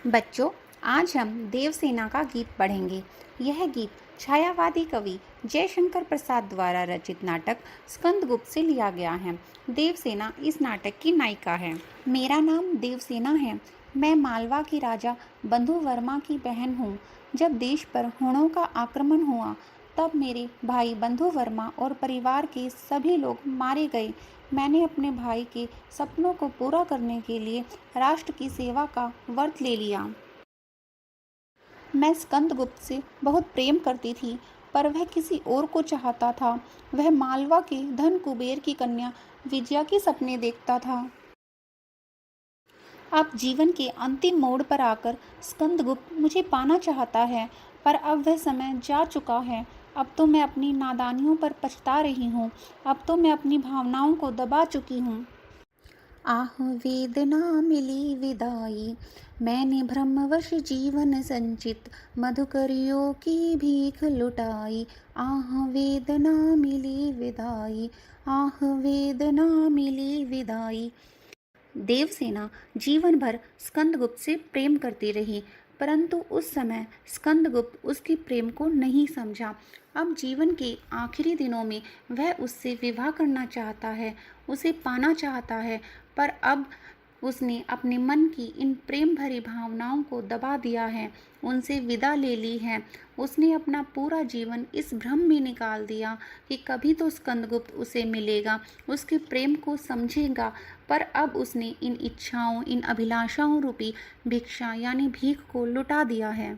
बच्चों, आज हम देवसेना का गीत पढ़ेंगे। यह गीत छायावादी कवि जयशंकर प्रसाद द्वारा रचित नाटक स्कंदगुप्त से लिया गया है। देवसेना इस नाटक की नायिका है। मेरा नाम देवसेना है। मैं मालवा के राजा बंधु वर्मा की बहन हूँ। जब देश पर हुणों का आक्रमण हुआ तब मेरे भाई बंधु वर्मा और परिवार के सभी लोग मारे गए। मैंने अपने भाई के सपनों को पूरा करने के लिए राष्ट्र की सेवा का व्रत ले लिया। मैं स्कंदगुप्त से बहुत प्रेम करती थी, पर वह किसी और को चाहता था। वह मालवा के धन कुबेर की कन्या विजया के सपने देखता था। अब जीवन के अंतिम मोड़ पर आकर स्कंदगुप्त मुझे पाना चाहता है, पर अब वह समय जा चुका है। अब तो मैं अपनी नादानियों पर पछता रही हूँ। अब तो मैं अपनी भावनाओं को दबा चुकी हूँ। आह वेदना मिली विदाई, मैंने भ्रमवश जीवन संचित मधुकरियों की भीख लुटाई। आह वेदना मिली विदाई, आह वेदना मिली विदाई। देवसेना जीवन भर स्कंदगुप्त से प्रेम करती रही, परंतु उस समय स्कंदगुप्त उसके प्रेम को नहीं समझा। अब जीवन के आखिरी दिनों में वह उससे विवाह करना चाहता है, उसे पाना चाहता है, पर अब उसने अपने मन की इन प्रेम भरी भावनाओं को दबा दिया है, उनसे विदा ले ली है। उसने अपना पूरा जीवन इस भ्रम में निकाल दिया कि कभी तो स्कंदगुप्त उसे मिलेगा, उसके प्रेम को समझेगा, पर अब उसने इन इच्छाओं, इन अभिलाषाओं रूपी भिक्षा यानी भीख को लुटा दिया है।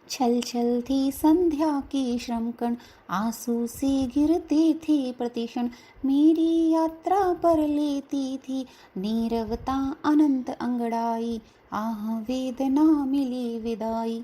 छल छल थी संध्या के श्रमकण, आंसू से गिरते थे प्रतिक्षण। मेरी यात्रा पर लेती थी नीरवता अनंत अंगड़ाई। आह वेदना मिली विदाई।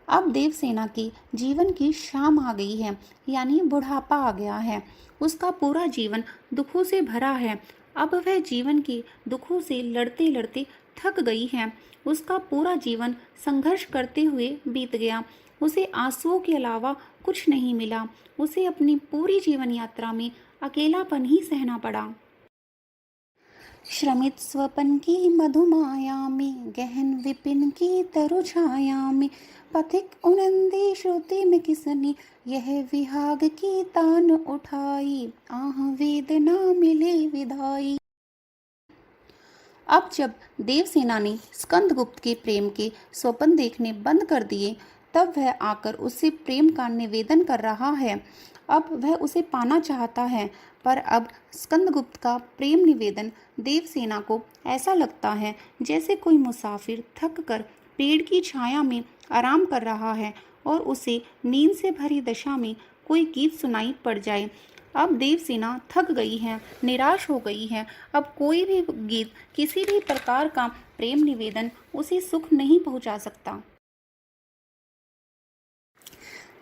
अब देवसेना के जीवन की शाम आ गई है, यानी बुढ़ापा आ गया है। उसका पूरा जीवन दुखों से भरा है। अब वह जीवन के दुखों से लड़ते लड़ते थक गई है। उसका पूरा जीवन संघर्ष करते हुए बीत गया। उसे आंसुओं के अलावा कुछ नहीं मिला। उसे अपनी पूरी जीवन यात्रा में अकेलापन ही सहना पड़ा। श्रमित स्वपन की मधुमाया में, गहन विपिन की तरु छाया में, पथिक उनंदी श्रुति में किसने यह विहाग की तान उठाई। आह वेदना मिले विदाई। अब जब देवसेना ने स्कंदगुप्त के प्रेम के स्वप्न देखने बंद कर दिए, तब वह आकर उससे प्रेम का निवेदन कर रहा है। अब वह उसे पाना चाहता है, पर अब स्कंदगुप्त का प्रेम निवेदन देवसेना को ऐसा लगता है जैसे कोई मुसाफिर थक कर पेड़ की छाया में आराम कर रहा है और उसे नींद से भरी दशा में कोई गीत सुनाई पड़ जाए। अब देवसेना थक गई है, निराश हो गई है। अब कोई भी गीत, किसी भी प्रकार का प्रेम निवेदन उसे सुख नहीं पहुंचा सकता।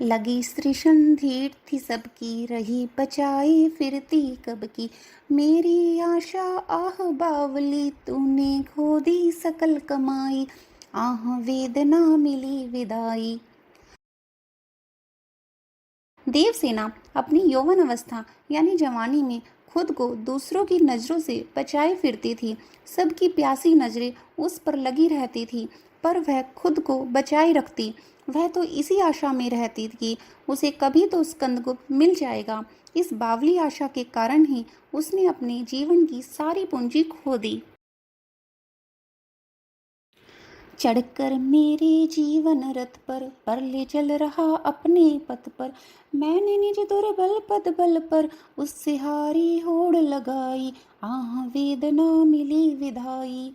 लगी सृषंधीर थी सबकी, रही बचाई फिरती कब की। मेरी आशा आह बावली, तूने खो दी सकल कमाई। आह वेदना मिली विदाई। देवसेना अपनी यौवन अवस्था यानी जवानी में खुद को दूसरों की नज़रों से बचाए फिरती थी। सबकी प्यासी नज़रें उस पर लगी रहती थी, पर वह खुद को बचाए रखती। वह तो इसी आशा में रहती कि उसे कभी तो स्कंदगुप्त मिल जाएगा। इस बावली आशा के कारण ही उसने अपने जीवन की सारी पूंजी खो दी। चढ़कर मेरे जीवन रथ पर ले चल रहा अपने पथ पर। मैंने निज दुर्बल पद बल पर उससे हारी होड़ लगाई। आह वेदना मिली विदाई।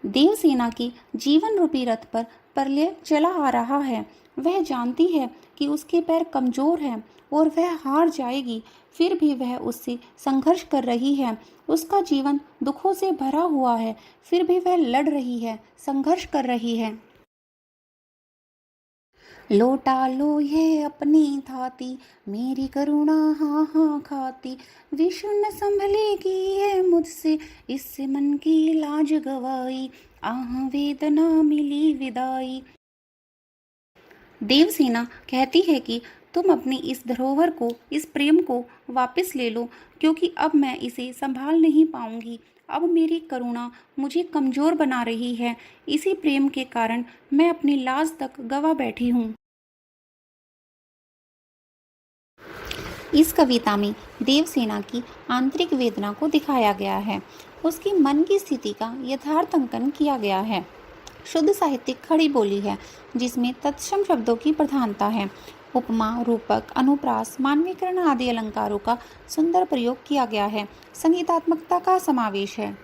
देवसेना की जीवन रूपी रथ पर प्रलय चला आ रहा है। वह जानती है कि उसके पैर कमजोर हैं और वह हार जाएगी, फिर भी वह उससे संघर्ष कर रही है। उसका जीवन दुखों से भरा हुआ है, फिर भी वह लड़ रही है, संघर्ष कर रही है। लौटा लो ये अपनी थाती, मेरी करुणा हाँ हाँ खाती। विश्व न संभलेगी है मुझसे, इससे मन की लाज गवाई। आह वेदना मिली विदाई। देवसेना कहती है कि तुम अपनी इस धरोहर को, इस प्रेम को वापस ले लो, क्योंकि अब मैं इसे संभाल नहीं पाऊंगी। अब मेरी करुणा मुझे कमज़ोर बना रही है। इसी प्रेम के कारण मैं अपनी लाज तक गंवा बैठी हूँ। इस कविता में देवसेना की आंतरिक वेदना को दिखाया गया है। उसकी मन की स्थिति का यथार्थ अंकन किया गया है। शुद्ध साहित्यिक खड़ी बोली है जिसमें तत्सम शब्दों की प्रधानता है। उपमा, रूपक, अनुप्रास, मानवीकरण आदि अलंकारों का सुंदर प्रयोग किया गया है। संगीतात्मकता का समावेश है।